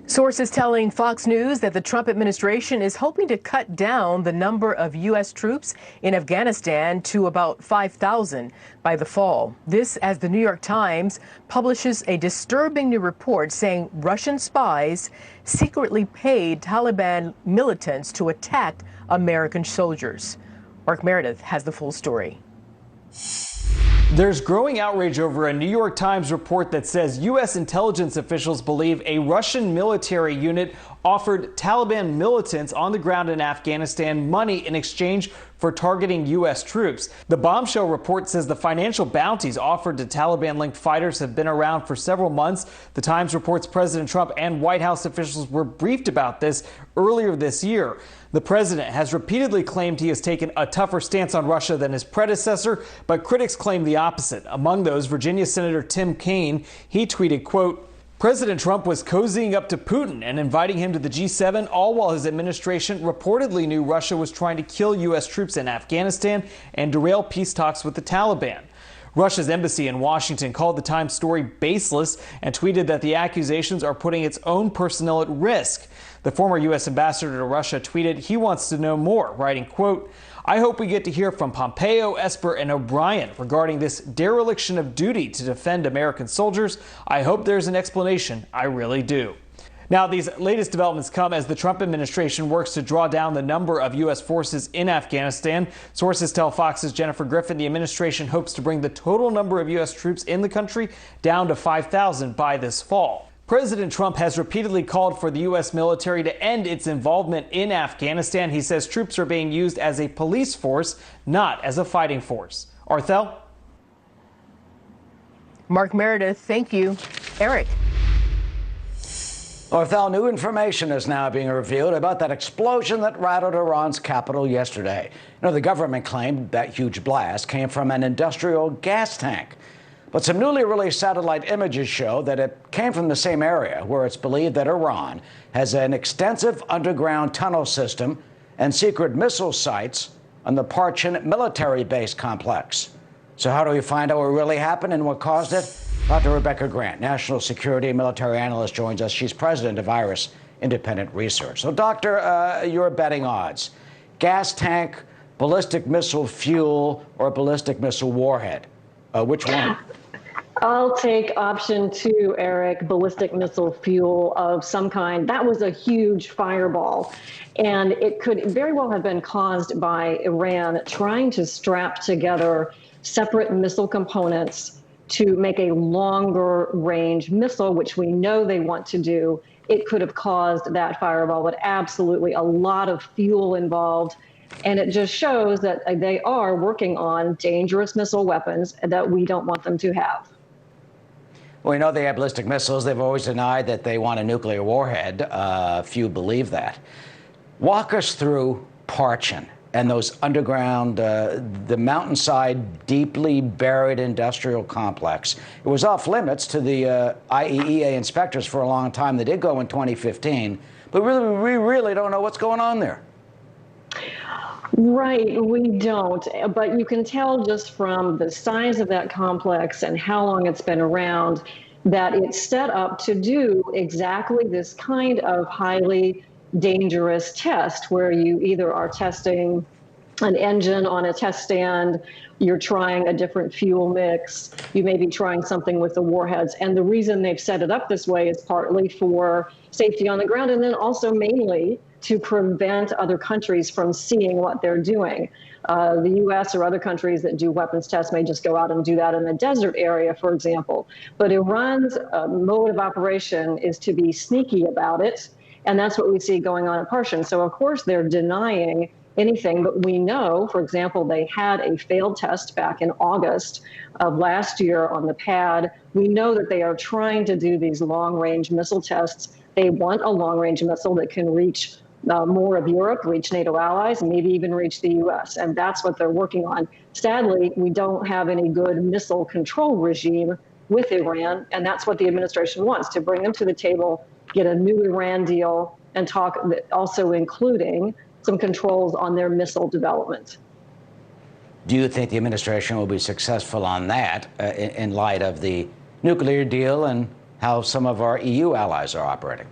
Sources telling Fox News that the Trump administration is hoping to cut down the number of U.S. troops in Afghanistan to about 5,000 by the fall. This as the New York Times publishes a disturbing new report saying Russian spies secretly paid Taliban militants to attack American soldiers. Mark Meredith has the full story. There's growing outrage over a New York Times report that says U.S. intelligence officials believe a Russian military unit offered Taliban militants on the ground in Afghanistan money in exchange for targeting U.S. troops. The bombshell report says the financial bounties offered to Taliban-linked fighters have been around for several months. The Times reports President Trump and White House officials were briefed about this earlier this year. The president has repeatedly claimed he has taken a tougher stance on Russia than his predecessor, but critics claim the opposite. Among those, Virginia Senator Tim Kaine, he tweeted, quote, President Trump was cozying up to Putin and inviting him to the G7, all while his administration reportedly knew Russia was trying to kill U.S. troops in Afghanistan and derail peace talks with the Taliban. Russia's embassy in Washington called the Times story baseless and tweeted that the accusations are putting its own personnel at risk. The former U.S. ambassador to Russia tweeted he wants to know more, writing, quote, I hope we get to hear from Pompeo, Esper, and O'Brien regarding this dereliction of duty to defend American soldiers. I hope there's an explanation. I really do. Now, these latest developments come as the Trump administration works to draw down the number of U.S. forces in Afghanistan. Sources tell Fox's Jennifer Griffin the administration hopes to bring the total number of U.S. troops in the country down to 5,000 by this fall. President Trump has repeatedly called for the U.S. military to end its involvement in Afghanistan. He says troops are being used as a police force, not as a fighting force. Arthel? Mark Meredith, thank you. Eric? Arthel, new information is now being revealed about that explosion that rattled Iran's capital yesterday. You know, the government claimed that huge blast came from an industrial gas tank. But some newly released satellite images show that it came from the same area where it's believed that Iran has an extensive underground tunnel system and secret missile sites on the Parchin military base complex. So how do we find out what really happened and what caused it? Dr. Rebecca Grant, national security and military analyst, joins us. She's president of Iris Independent Research. So, Doctor, your betting odds. Gas tank, ballistic missile fuel, or ballistic missile warhead? Which one? I'll take option 2, Eric, ballistic missile fuel of some kind. That was a huge fireball, and it could very well have been caused by Iran trying to strap together separate missile components to make a longer range missile, which we know they want to do. It could have caused that fireball, but absolutely a lot of fuel involved. And it just shows that they are working on dangerous missile weapons that we don't want them to have. Well, we know they have ballistic missiles. They've always denied that they want a nuclear warhead. Few believe that. Walk us through Parchin and those underground, the mountainside, deeply buried industrial complex. It was off limits to the IAEA inspectors for a long time. They did go in 2015, but we really don't know what's going on there. Right, we don't, but you can tell just from the size of that complex and how long it's been around that it's set up to do exactly this kind of highly dangerous test where you either are testing an engine on a test stand, you're trying a different fuel mix, you may be trying something with the warheads. And the reason they've set it up this way is partly for safety on the ground and then also mainly to prevent other countries from seeing what they're doing. The U.S. or other countries that do weapons tests may just go out and do that in the desert area, for example. But Iran's mode of operation is to be sneaky about it, and that's what we see going on at Parchin. So, of course, they're denying anything, but we know, for example, they had a failed test back in August of last year on the pad. We know that they are trying to do these long-range missile tests. They want a long-range missile that can reach more of Europe, reach NATO allies, and maybe even reach the U.S., and that's what they're working on. Sadly, we don't have any good missile control regime with Iran, and that's what the administration wants, to bring them to the table, get a new Iran deal, and talk also including some controls on their missile development. Do you think the administration will be successful on that in light of the nuclear deal and how some of our EU allies are operating?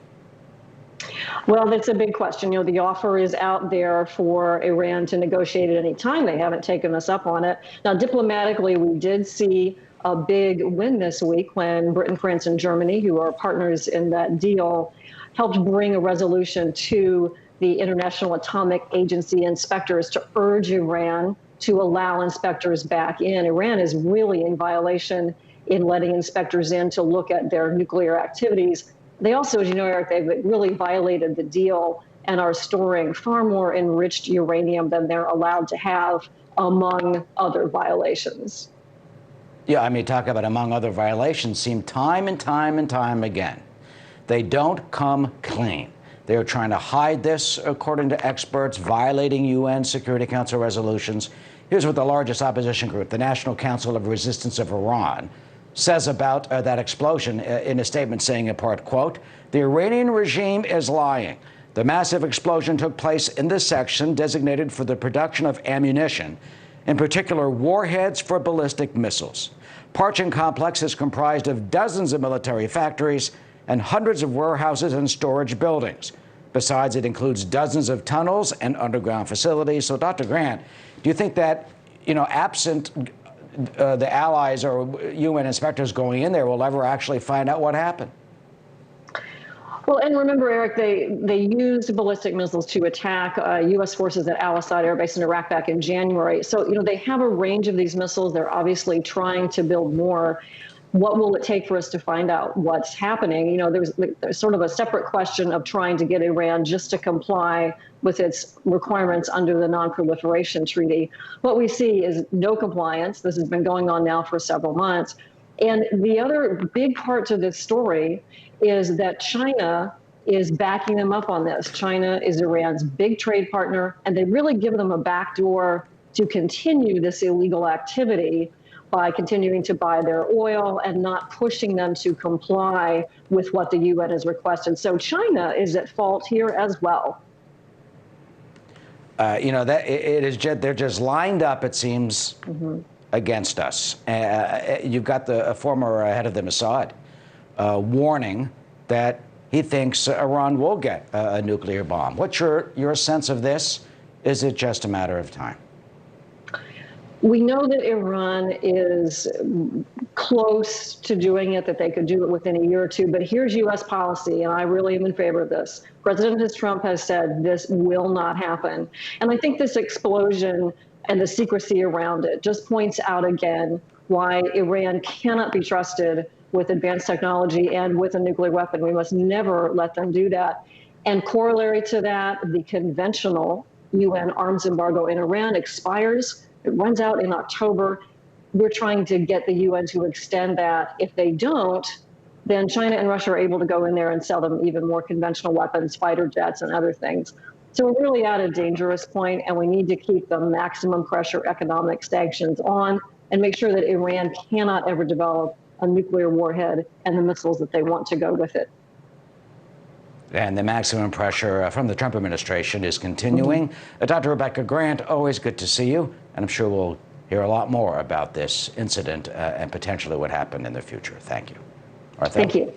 Well, that's a big question. The offer is out there for Iran to negotiate at any time. They haven't taken us up on it. Now, diplomatically, we did see a big win this week when Britain, France, and Germany, who are partners in that deal, helped bring a resolution to the International Atomic Agency inspectors to urge Iran to allow inspectors back in. Iran is really in violation in letting inspectors in to look at their nuclear activities. They also, as you know, Eric, they've really violated the deal and are storing far more enriched uranium than they're allowed to have, among other violations. Yeah, I mean, talk about among other violations, seem time and time and time again. They don't come clean. They're trying to hide this, according to experts, violating UN Security Council resolutions. Here's what the largest opposition group, the National Council of Resistance of Iran, says about that explosion in a statement, saying in part, quote, "The Iranian regime is lying. The massive explosion took place in this section designated for the production of ammunition, in particular warheads for ballistic missiles. Parchin complex is comprised of dozens of military factories and hundreds of warehouses and storage buildings. Besides, it includes dozens of tunnels and underground facilities." So, Dr. Grant, do you think that, absent the allies or UN inspectors going in there, will ever actually find out what happened? Well, and remember, Eric, they used ballistic missiles to attack U.S. forces at Al Asad Air Base in Iraq back in January. So, they have a range of these missiles. They're obviously trying to build more. What will it take for us to find out what's happening? There's sort of a separate question of trying to get Iran just to comply with its requirements under the Non-Proliferation Treaty. What we see is no compliance. This has been going on now for several months. And the other big part to this story is that China is backing them up on this. China is Iran's big trade partner, and they really give them a backdoor to continue this illegal activity by continuing to buy their oil and not pushing them to comply with what the UN has requested. So China is at fault here as well. They're just lined up, it seems, against us. You've got the former head of the Mossad warning that he thinks Iran will get a nuclear bomb. What's your sense of this? Is it just a matter of time? We know that Iran is close to doing it, that they could do it within a year or two. But here's U.S. policy, and I really am in favor of this. President Trump has said this will not happen. And I think this explosion and the secrecy around it just points out again why Iran cannot be trusted with advanced technology and with a nuclear weapon. We must never let them do that. And corollary to that, the conventional UN arms embargo in Iran expires. It runs out in October. We're trying to get the UN to extend that. If they don't, then China and Russia are able to go in there and sell them even more conventional weapons, fighter jets, and other things. So we're really at a dangerous point, and we need to keep the maximum pressure economic sanctions on and make sure that Iran cannot ever develop a nuclear warhead and the missiles that they want to go with it. And the maximum pressure from the Trump administration is continuing. Dr. Rebecca Grant, always good to see you. And I'm sure we'll hear a lot more about this incident and potentially what happened in the future. Thank you. Thank you.